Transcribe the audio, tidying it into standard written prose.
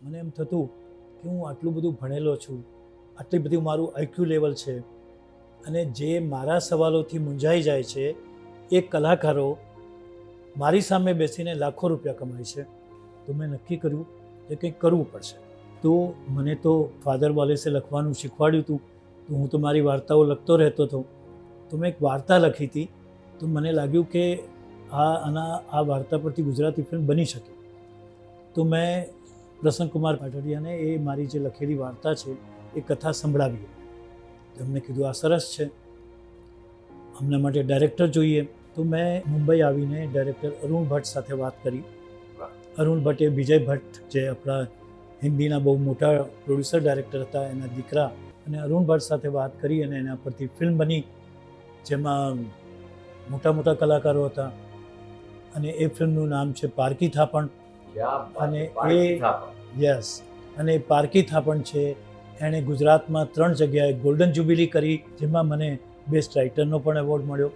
મને એમ થતું કે હું આટલું બધું ભણેલો છું, આટલી બધી મારું આઈક્યુ લેવલ છે, અને જે મારા સવાલોથી મૂંઝાઈ જાય છે એ કલાકારો મારી સામે બેસીને લાખો રૂપિયા કમાય છે. તો મેં નક્કી કર્યું કે કંઈક કરવું પડશે. તો મને તો ફાધર વોલેસે લખવાનું શીખવાડ્યું હતું, તો હું તો મારી વાર્તાઓ લખતો રહેતો હતો. તો મેં એક વાર્તા લખી હતી, તો મને લાગ્યું કે આ વાર્તા પરથી ગુજરાતી ફિલ્મ બની શકે. તો મેં પ્રસન્નકુમાર પાટડિયાને એ મારી જે લખેલી વાર્તા છે એ કથા સંભળાવી. તો એમને કીધું આ સરસ છે, અમને માટે ડાયરેક્ટર જોઈએ. તો મેં મુંબઈ આવીને ડાયરેક્ટર અરુણ ભટ્ટ સાથે વાત કરી. અરુણ ભટ્ટ એ વિજય ભટ્ટ જે આપણા હિન્દીના બહુ મોટા પ્રોડ્યુસર ડાયરેક્ટર હતા, એના દીકરા. અને અરુણ ભટ્ટ સાથે વાત કરી અને એના પરથી ફિલ્મ બની, જેમાં મોટા મોટા કલાકારો હતા. અને એ ફિલ્મનું નામ છે પારકી થાપણ. અને અને પારકી થાપણ છે એણે ગુજરાતમાં 3 જગ્યાએ ગોલ્ડન જ્યુબિલી કરી, જેમાં મને બેસ્ટ રાઇટરનો પણ એવોર્ડ મળ્યો.